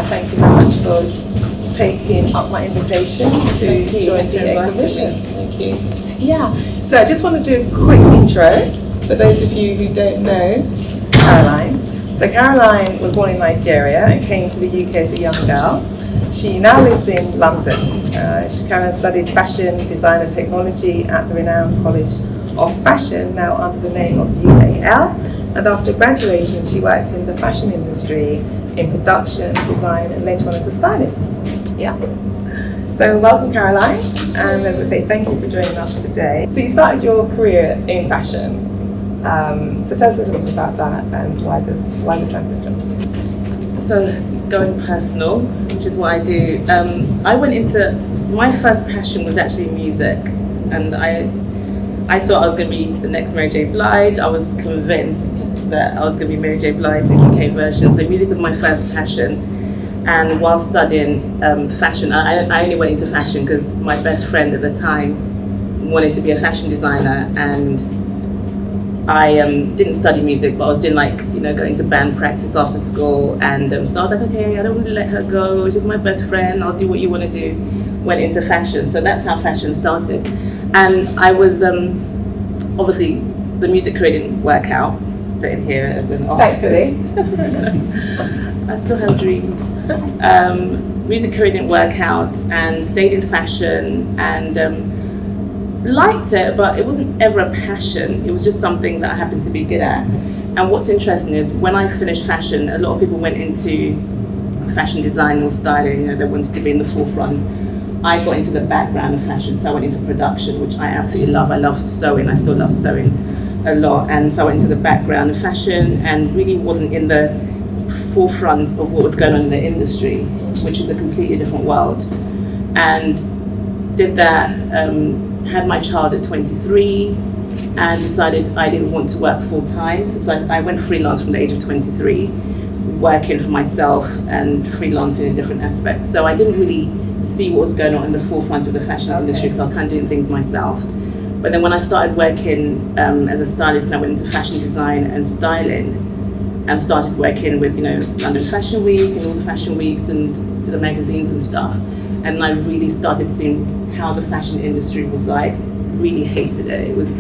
Thank you very much for taking up my invitation to join the exhibition. Thank you. Yeah, so I just want to do a quick intro for those of you who don't know Caroline. So Caroline was born in Nigeria and came to the UK as a young girl. She now lives in London. Caroline studied fashion, design and technology at the renowned College of Fashion, now under the name of UAL. And after graduating, she worked in the fashion industry in production, design, and later on as a stylist. Yeah. So welcome, Caroline, and as I say, thank you for joining us today. So you started your career in fashion. So tell us a little bit about that and why the transition. So going personal, which is what I do. My first passion was actually music, and I thought I was going to be the next Mary J. Blige. I was convinced that I was going to be Mary J. Blige, the UK version. So music was my first passion. And while studying fashion, I only went into fashion because my best friend at the time wanted to be a fashion designer, and I didn't study music, but I was doing going to band practice after school, and so I was like, okay, I don't want to let her go. She's my best friend. I'll do what you want to do. Went into fashion, so that's how fashion started. And I was obviously the music career didn't work out. Sitting here as an artist, I still have dreams. Music career didn't work out, and stayed in fashion and liked it, but it wasn't ever a passion. It was just something that I happened to be good at. And what's interesting is when I finished fashion, a lot of people went into fashion design or styling. They wanted to be in the forefront. I got into the background of fashion, so I went into production, which I absolutely love. I love sewing. I still love sewing a lot, and so I went into the background of fashion and really wasn't in the forefront of what was going on in the industry, which is a completely different world. And did that, had my child at 23, and decided I didn't want to work full time. So I went freelance from the age of 23, working for myself and freelancing in different aspects. So I didn't really see what was going on in the forefront of the fashion industry because I was kind of doing things myself. But then when I started working as a stylist, and I went into fashion design and styling, and started working with London Fashion Week and all the fashion weeks and the magazines and stuff. And I really started seeing how the fashion industry was like. Really hated it. It was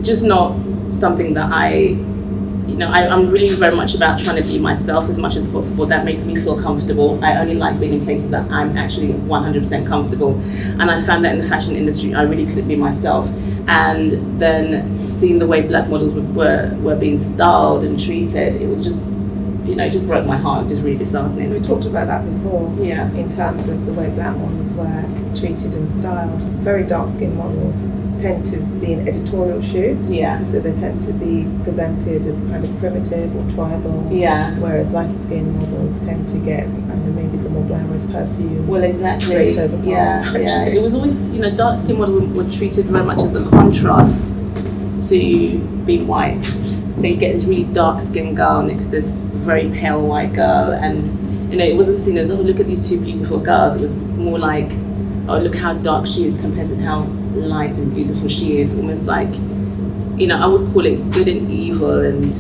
just not something that I'm really very much about trying to be myself as much as possible. That makes me feel comfortable. I only like being in places that I'm actually 100% comfortable. And I found that in the fashion industry, I really couldn't be myself. And then seeing the way black models were being styled and treated, it was just, it just broke my heart, just really disheartening. We talked about that before, yeah, in terms of the way black models were treated and styled. Very dark-skinned models tend to be in editorial shoots, yeah, so they tend to be presented as kind of primitive or tribal, yeah, whereas lighter-skinned models tend to get maybe the more glamorous perfume. Well, exactly. Yeah. It was always, dark-skinned models were treated very much as a contrast to being white. So you get this really dark-skinned girl next to this very pale white girl, and it wasn't seen as, oh, look at these two beautiful girls. It was more like, oh, look how dark she is compared to how light and beautiful she is. Almost like, I would call it good and evil and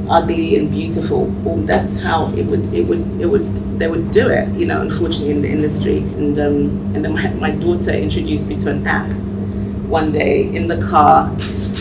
ugly and beautiful. Well, that's how they would do it. Unfortunately in the industry. And then my daughter introduced me to an app one day in the car,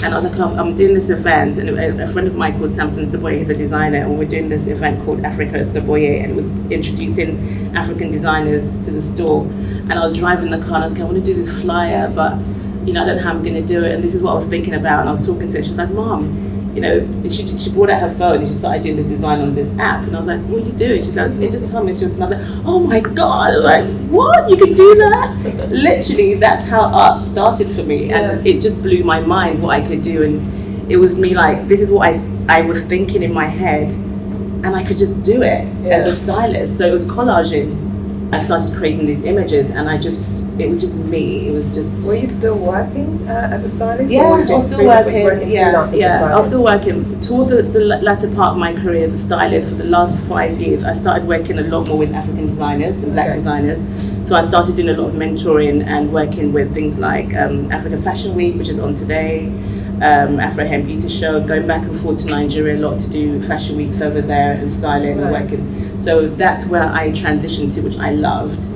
and I was like, oh, I'm doing this event, and a friend of mine called Samson Saboye, he's a designer, and we're doing this event called Africa Saboye, and we're introducing African designers to the store. And I was driving the car, and I was like, I want to do this flyer, but I don't know how I'm going to do it, and this is what I was thinking about. And I was talking to her, she was like, Mom, she brought out her phone and she started doing this design on this app, and I was like, what are you doing? She's like, you just tell me. And I was like, oh my God, I was like, what? You can do that? Literally, that's how art started for me, and it just blew my mind what I could do. And it was me like, this is what I was thinking in my head, and I could just do it as a stylist. So it was collaging. I started creating these images, and it was just me. It was just. Were you still working as a stylist? Yeah, I was still working. Yeah, I was still working. Towards the latter part of my career as a stylist, for the last 5 years, I started working a lot more with African designers and black designers. So I started doing a lot of mentoring and working with things like Africa Fashion Week, which is on today, Afro Hem Beauty Show, going back and forth to Nigeria a lot to do fashion weeks over there and styling and working. So that's where I transitioned to, which I loved.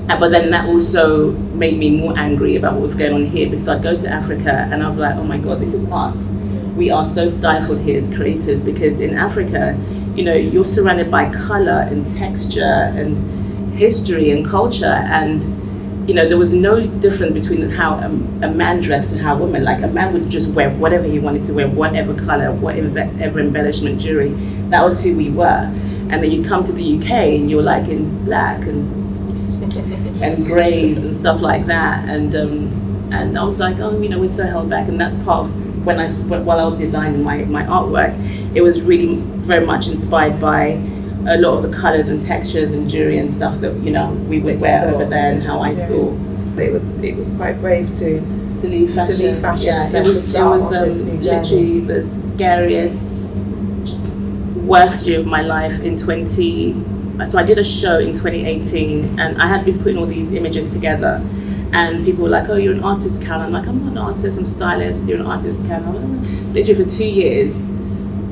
But then that also made me more angry about what was going on here, because I'd go to Africa and I'd be like, oh my God, this is us. We are so stifled here as creators, because in Africa, you know, you're surrounded by color and texture and history and culture, and you know, there was no difference between how a man dressed and how a woman, like a man would just wear whatever he wanted to wear, whatever color, whatever embellishment, jewelry. That was who we were. And then you come to the UK and you're like in black and greys and stuff like that. And I was like, oh, you know, we're so held back. And that's part of while I was designing my artwork, it was really very much inspired by a lot of the colors and textures and jewelry and stuff that, you know, we would wear over there, and how I saw. It was quite brave to leave fashion. Yeah, it was literally the scariest, worst year of my life So I did a show in 2018, and I had been putting all these images together, and people were like, oh, you're an artist, Caroline. I'm like, I'm not an artist, I'm a stylist. You're an artist, Caroline. Literally for 2 years,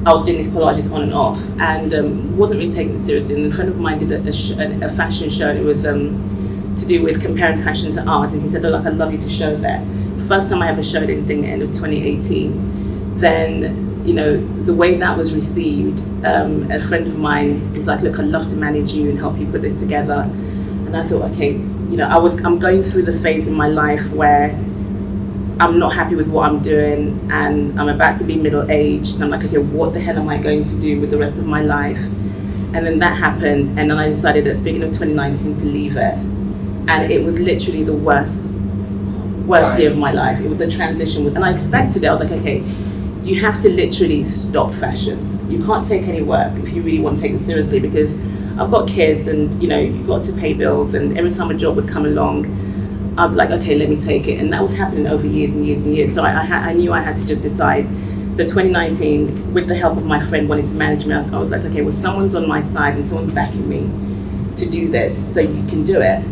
I was doing these collages on and off, and wasn't really taking it seriously. And a friend of mine did a fashion show, and it was to do with comparing fashion to art, and he said, oh, like, I'd love you to show there. First time I ever showed anything at the end of 2018. Then, you know, the way that was received, a friend of mine was like, look, I'd love to manage you and help you put this together. And I thought, okay, you know, I'm going through the phase in my life where I'm not happy with what I'm doing, and I'm about to be middle-aged, and I'm like, okay, what the hell am I going to do with the rest of my life? And then that happened, and then I decided at the beginning of 2019 to leave it. And it was literally the worst year of my life. It was the transition, and I expected it. I was like, okay, you have to literally stop fashion. You can't take any work if you really want to take it seriously, because I've got kids, and you know, you've got to pay bills, and every time a job would come along, I'd be like, okay, let me take it. And that was happening over years and years and years. So I knew I had to just decide. So 2019, with the help of my friend wanting to manage me, I was like, okay, well, someone's on my side and someone's backing me to do this, so you can do it.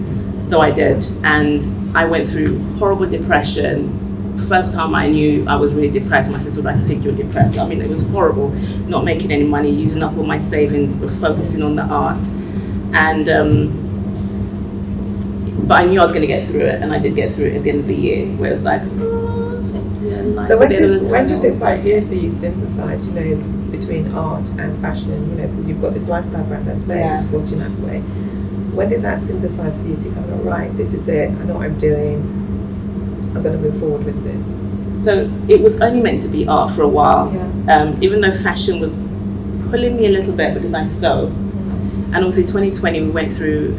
So I did, and I went through horrible depression. First time I knew I was really depressed, my sister was like, I think you're depressed. I mean, it was horrible, not making any money, using up all my savings, but focusing on the art. And but I knew I was going to get through it, and I did get through it at the end of the year, where it was like, so when did this idea for you synthesize, you know, between art and fashion, you know, because you've got this lifestyle brand upstairs, called Chinakwe. When did that synthesize for you to go, right, this is it, I know what I'm doing, I'm going to move forward with this? So it was only meant to be art for a while, even though fashion was pulling me a little bit because I sew. And obviously 2020 we went through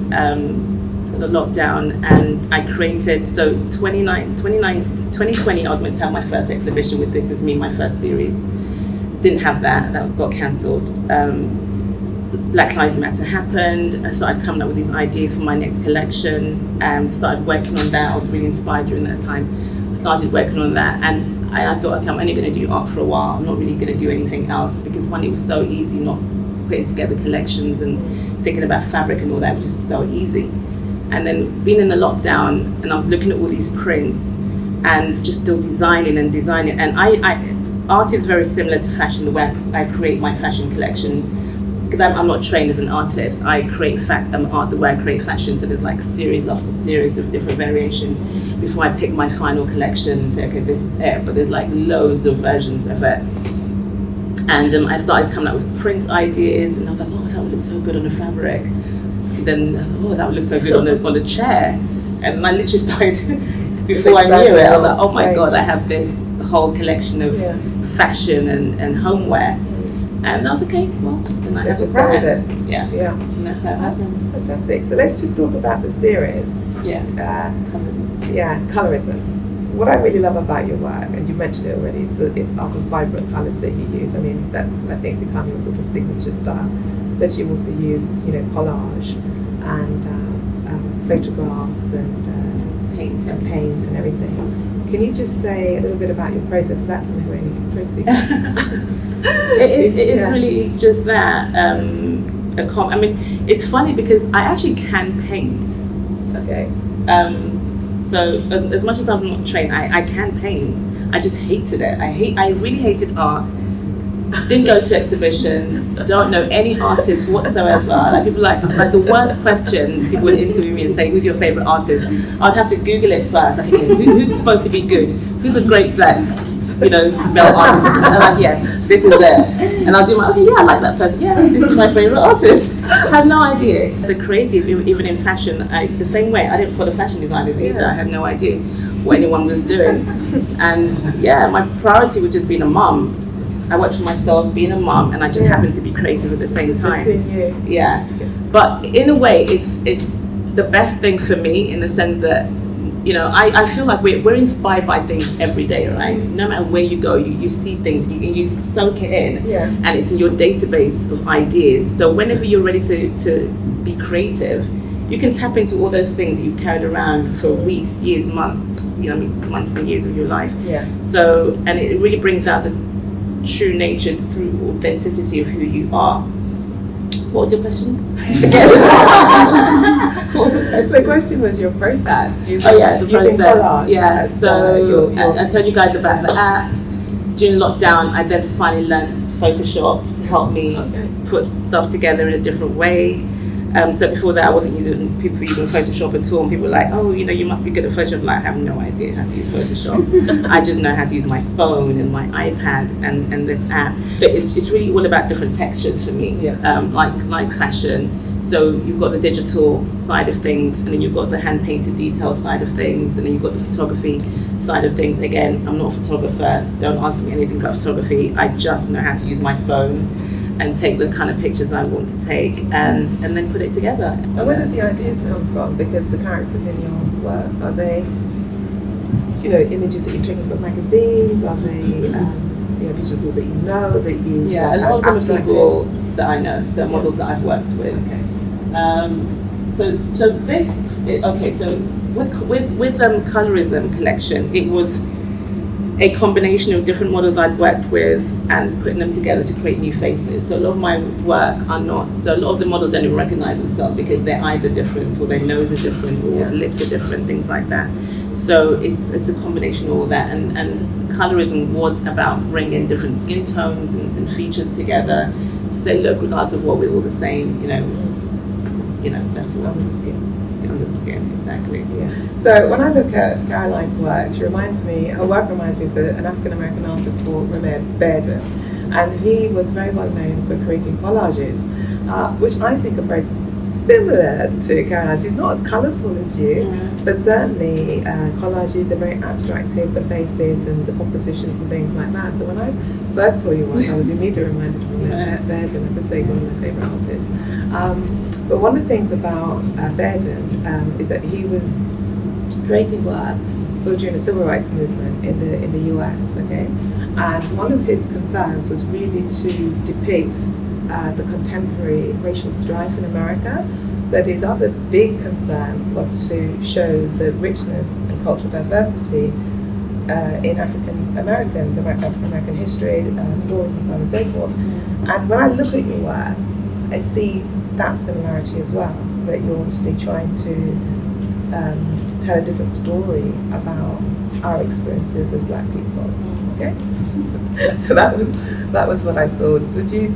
the lockdown, and I created, so 2020 I was meant to have my first exhibition with This Is Me, my first series. Didn't have that got cancelled. Black Lives Matter happened. I started coming up with these ideas for my next collection, and started working on that. I was really inspired during that time. Started working on that, and I thought, okay, I'm only going to do art for a while. I'm not really going to do anything else, because one, it was so easy, not putting together collections and thinking about fabric and all that was just so easy. And then being in the lockdown, and I was looking at all these prints and just still designing. And art is very similar to fashion, the way I create my fashion collection, because I'm not trained as an artist. I create art the way I create fashion, so there's like series after series of different variations before I pick my final collection and say, okay, this is it. But there's like loads of versions of it. And I started coming up with print ideas, and I was like, oh, that would look so good on the fabric. Then I thought, oh, that would look so good on the chair. And I literally started, before I knew it, I was like, oh my God, I have this whole collection of fashion and homeware. And I was okay, well, then I have a brand. Yeah. And that's how it happened. Fantastic. So let's just talk about the series. Colourism. What I really love about your work, and you mentioned it already, is the vibrant colours that you use. I mean, that's, I think, become your sort of signature style. But you also use, you know, collage and photographs and paint and everything. Can you just say a little bit about your process without knowing any print secrets? It is really just that. I mean, it's funny because I actually can paint. Okay. So as much as I'm not trained, I can paint. I just hated it. I really hated art. Didn't go to exhibitions. Don't know any artists whatsoever. Like people like the worst question people would interview me and say, "Who's your favorite artist?" I'd have to Google it first. Like, okay, who's supposed to be good? Who's a great black, male artist? And I'm like, yeah, this is it. And I'll do okay, yeah, I like that person. Yeah, this is my favorite artist. I have no idea. As a creative, even in fashion, the same way. I didn't follow fashion designers either. Yeah. I had no idea what anyone was doing. And yeah, my priority was just being a mum. I worked for myself, being a mum, and I just happened to be creative at the same time. Yeah, but in a way, it's the best thing for me in the sense that, I feel like we're inspired by things every day, right? No matter where you go, you see things, you soak it in, and it's in your database of ideas. So whenever you're ready to be creative, you can tap into all those things that you carried around for weeks, years, months, months and years of your life. Yeah. So, and it really brings out the true nature through authenticity of who you are. What was your question? The question was your process. The process. Collage. Yeah, so I told you guys about the app. During lockdown, I then finally learned Photoshop to help me put stuff together in a different way. So before that, I wasn't using Photoshop at all, and people were like, "Oh, you must be good at Photoshop." Like, I have no idea how to use Photoshop. I just know how to use my phone and my iPad and this app. So it's really all about different textures for me, like fashion. So you've got the digital side of things, and then you've got the hand painted detail side of things, and then you've got the photography side of things. Again, I'm not a photographer. Don't ask me anything about photography. I just know how to use my phone and take the kind of pictures I want to take and then put it together. And where did the ideas come from? Because the characters in your work, are they, images that you've taken from magazines? Are they, pictures of people that you know, that you a lot of them are people that I know, so models that I've worked with. Okay. So with Colourism collection, it was a combination of different models I'd worked with and putting them together to create new faces. So a lot of my work are not, so a lot of the models don't even recognize themselves because their eyes are different or their nose are different or their lips are different, things like that. So it's a combination of all that, and Colourism was about bringing different skin tones and features together to say, look, regardless of what, we're all the same, that's what Under the skin. Under the skin, exactly. Yeah. So when I look at Caroline's work, her work reminds me of an African-American artist called Bairden, and he was very well known for creating collages, which I think are very similar to Caroline's. He's not as colourful as you, but certainly collages, they're very abstracted, the faces and the compositions and things like that. So when I first saw your work, I was immediately reminded of Bairden, as I say, he's one of my favourite artists. But one of the things about Bairden is that he was creating work sort of during the civil rights movement in the US, okay? And one of his concerns was really to depict the contemporary racial strife in America, but his other big concern was to show the richness and cultural diversity in African American history, stories and so on and so forth. And when I look at your work, I see that similarity as well, that you're obviously trying to tell a different story about our experiences as black people. Okay, so that was what I saw. Would you,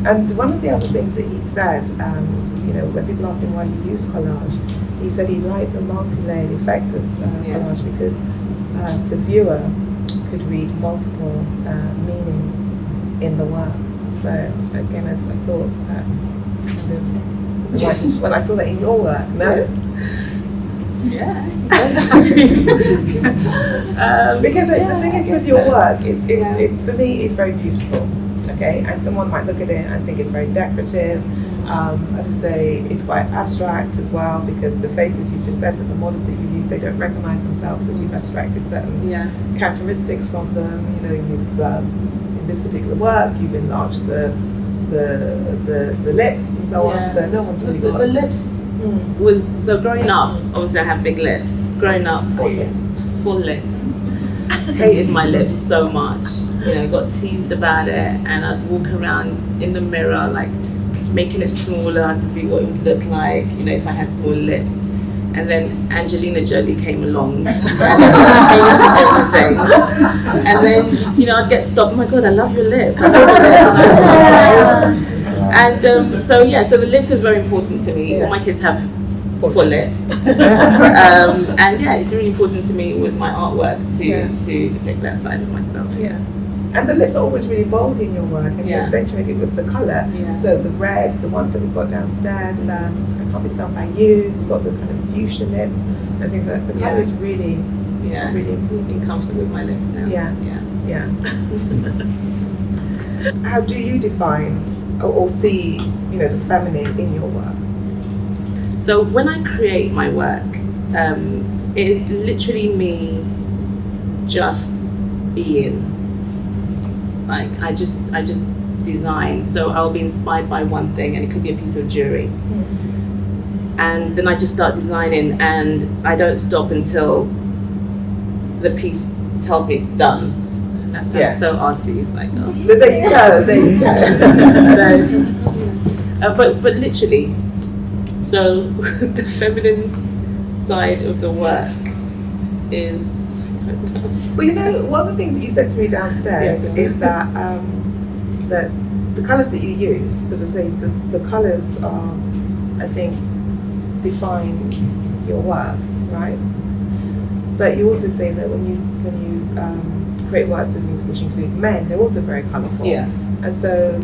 and one of the other things that he said, when people asked him why he used collage, he said he liked the multi-layered effect of collage because the viewer could read multiple meanings in the work. So again, I thought that when I saw that in your work, no? Yeah. Because the thing is with your work, it's for me, it's very beautiful, okay? And someone might look at it and think it's very decorative. As I say, it's quite abstract as well, because the faces you've just said that the models that you use, they don't recognize themselves because you've abstracted certain characteristics from them. You've in this particular work, you've enlarged the lips and so on, so no one's really got the lips was, so growing up, obviously I have big lips. Growing up, full lips. Hated my lips so much. Got teased about it, and I'd walk around in the mirror like making it smaller to see what it would look like, if I had small lips. And then Angelina Jolie came along and changed everything. And then, you know, I'd get stopped. Oh my God, I love your lips. I love your lips. And so the lips are very important to me. All my kids have full lips. And yeah, it's really important to me with my artwork to depict that side of myself. Yeah. And the lips are always really bold in your work, and you accentuate it with the colour. Yeah. So the red, the one that we've got downstairs, I Can't Be Stung by You, it's got the kind of fuchsia lips and things like that. So colour is really, really being comfortable with my lips now. Yeah. How do you define or see, you know, the feminine in your work? So when I create my work, it is literally me just being. Like I just design. So I'll be inspired by one thing, and it could be a piece of jewelry, and then I just start designing, and I don't stop until the piece tells me it's done. That sounds so arty. It's like, oh, there you go. But literally, so the feminine side of the work is. Well, you know, one of the things that you said to me downstairs is that that the colours that you use, because I say the colours are, I think, define your work, right? But you also say that when you create works which include men, they're also very colourful. Yeah. And so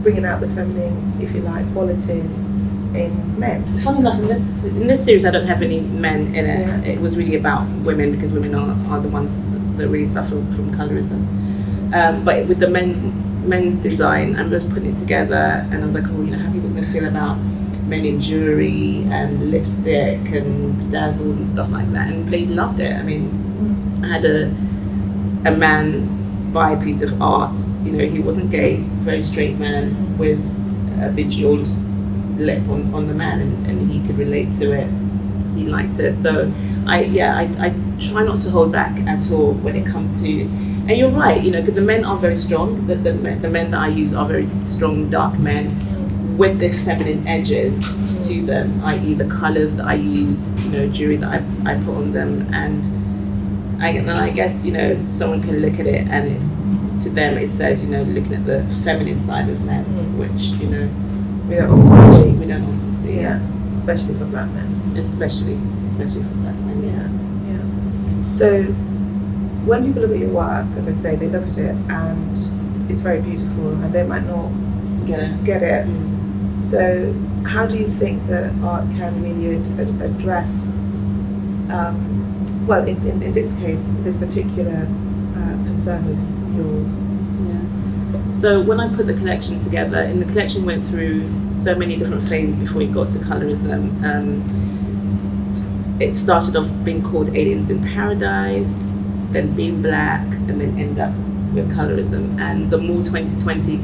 bringing out the feminine, if you like, qualities in men. Funny enough, in this series, I don't have any men in it. Yeah. It was really about women, because women are the ones that really suffer from colorism. But with the men design, I was putting it together, and I was like, oh, you know, how are people going to feel about men in jewelry and lipstick and bedazzled and stuff like that? And they loved it. I mean, I had a man buy a piece of art. You know, he wasn't gay, very straight man with a bejeweled lip on the man, and he could relate to it. He liked it. So I try not to hold back at all when it comes to, and you're right, you know, because the men are very strong. The men that I use are very strong, dark men with the feminine edges to them, i.e. the colours that I use, you know, jewelry that I put on them, and I guess, you know, someone can look at it and to them it says, you know, looking at the feminine side of men, which, you know, we don't often see. Yeah, especially for black men. Especially for black men. Yeah. So when people look at your work, as I say, they look at it and it's very beautiful, and they might not get it. So how do you think that art can really address, well, in this case, this particular concern of yours? So when I put the collection together, and the collection went through so many different phases before it got to colorism. It started off being called Aliens in Paradise, then being black, and then end up with colorism. And the more 2020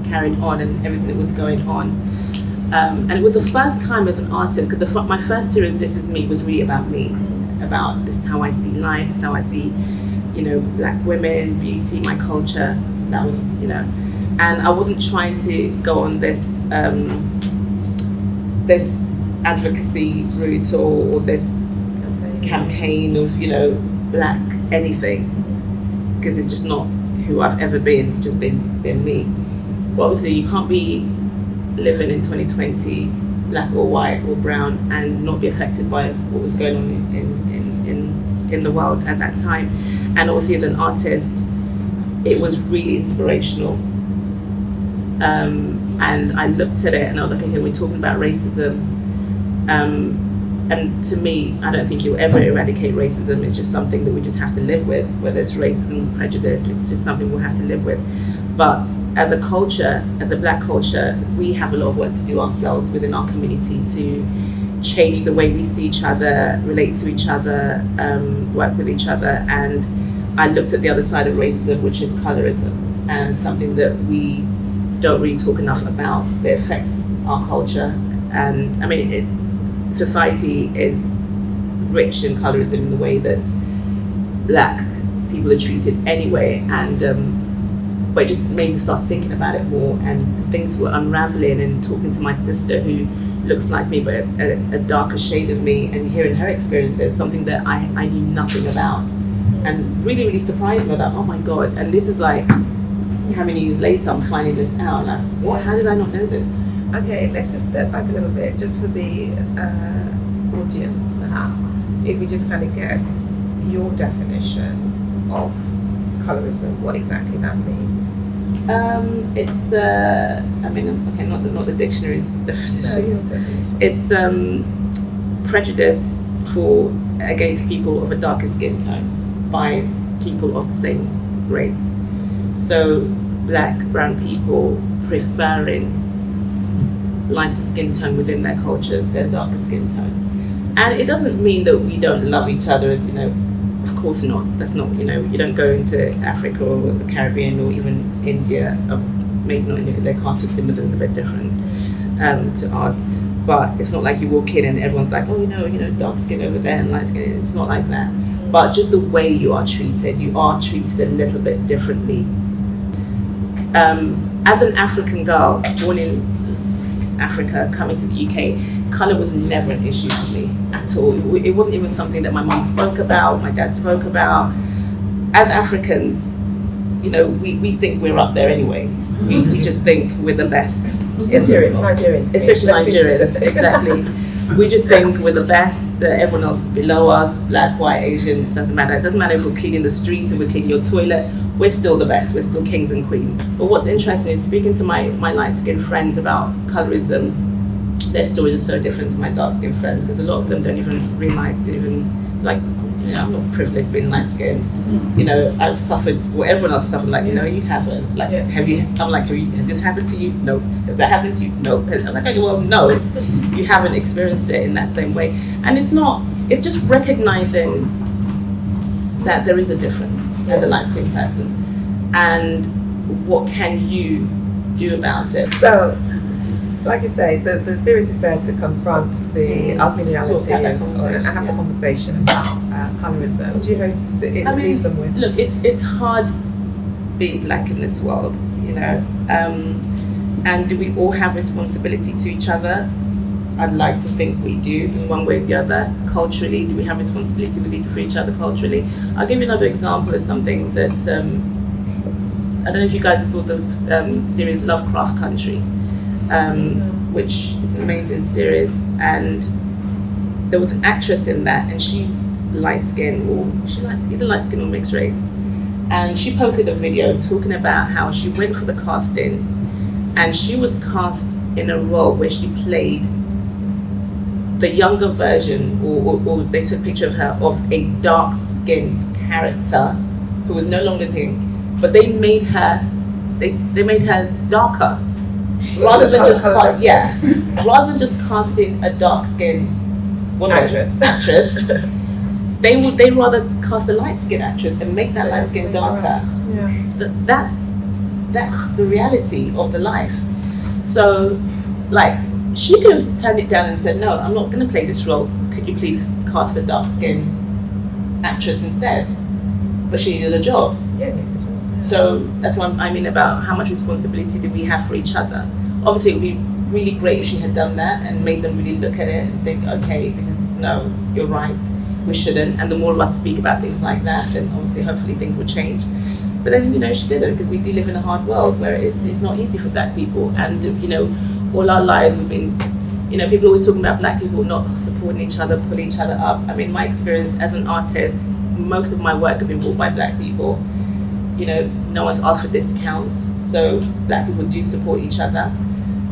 carried on and everything that was going on. And it was the first time as an artist, because my first series, This Is Me, was really about me. About this is how I see life, this is how I see, you know, black women, beauty, my culture. That was, you know, and I wasn't trying to go on this this advocacy route or this campaign of, you know, black anything, because it's just not who I've ever been, just been me. But obviously you can't be living in 2020, black or white or brown, and not be affected by what was going on in the world at that time. And obviously as an artist, it was really inspirational. And I looked at it and I was like, okay, we're talking about racism. And to me, I don't think you'll ever eradicate racism. It's just something that we just have to live with, whether it's racism, prejudice, it's just something we'll have to live with. But as a culture, as a black culture, we have a lot of work to do ourselves within our community to change the way we see each other, relate to each other, work with each other. And I looked at the other side of racism, which is colorism, and something that we don't really talk enough about that affects our culture. And I mean, society is rich in colorism in the way that black people are treated anyway. And but it just made me start thinking about it more, and things were unraveling, and talking to my sister who looks like me but a darker shade of me, and hearing her experiences, something that I knew nothing about, and really, really surprised me that, oh my God, and this is like, how many years later I'm finding this out, like, what, how did I not know this? Okay, let's just step back a little bit, just for the audience perhaps, if we just kind of get your definition of colorism, what exactly that means. It's I mean, okay, not the dictionary's definition. No, It's prejudice against people of a darker skin tone by people of the same race. So black, brown people preferring lighter skin tone within their culture than darker skin tone. And it doesn't mean that we don't love each other, as you know, of course not. That's not, you know, you don't go into Africa or the Caribbean or even India, maybe not India, because their caste system is a little bit different to ours. But it's not like you walk in and everyone's like, oh, you know, dark skin over there and light skin. It's not like that. But just the way you are treated a little bit differently. As an African girl, born in Africa, coming to the UK, colour was never an issue for me at all. It wasn't even something that my mum spoke about, my dad spoke about. As Africans, you know, we think we're up there anyway. We just think we're the best. Nigerians. Especially Nigerians, exactly. We just think we're the best, that everyone else is below us, black, white, Asian, doesn't matter. It doesn't matter if we're cleaning the streets and we're cleaning your toilet, we're still the best, we're still kings and queens. But what's interesting is speaking to my light-skinned friends about colorism, their stories are so different to my dark-skinned friends, because a lot of them don't even realize, like, you know, I'm not privileged being light-skinned. You know, I've suffered what everyone else suffered, like, no, you haven't. Like, has this happened to you? No. Has that happened to you? No. I'm like, okay, well, no, you haven't experienced it in that same way. And it's just recognizing that there is a difference as a light-skinned person, and what can you do about it? So, like you say, the series is there to confront the ugly reality and have the conversation about colorism. What do you hope that it will leave them with? Look, it's hard being black in this world, you know, and do we all have responsibility to each other? I'd like to think we do, in one way or the other. Culturally, do we have responsibility for each other culturally? I'll give you another example of something that, I don't know if you guys saw the series Lovecraft Country, which is an amazing series, and there was an actress in that, and she's light-skinned, either light-skinned or mixed race, and she posted a video talking about how she went for the casting, and she was cast in a role where she played the younger version, or they took a picture of her, of a dark-skinned character who was no longer thing, but they made her darker. Rather than just casting a dark-skinned woman actress, they rather cast a light-skinned actress and make that light skin darker. Yeah. That's the reality of the life. So, like, she could have turned it down and said, no, I'm not going to play this role. Could you please cast a dark-skinned actress instead? But she needed a job. Yeah. So that's what I mean about how much responsibility do we have for each other. Obviously, it would be really great if she had done that and made them really look at it and think, okay, no, you're right, we shouldn't. And the more of us speak about things like that, then obviously, hopefully things will change. But then, you know, she didn't, because we do live in a hard world where it's not easy for black people. And, you know, all our lives we've been, you know, people always talking about black people not supporting each other, pulling each other up. I mean, my experience as an artist, most of my work have been bought by black people. You know, no one's asked for discounts, so black people do support each other,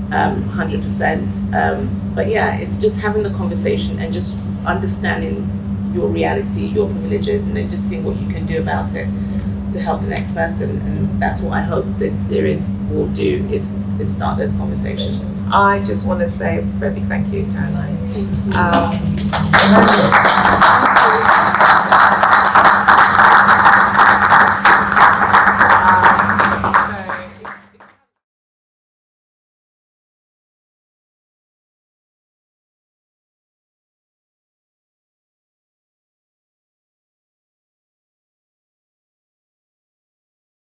100%. But yeah, it's just having the conversation and just understanding your reality, your privileges, and then just seeing what you can do about it to help the next person. And that's what I hope this series will do, is start those conversations. I just want to say a very big thank you, Caroline.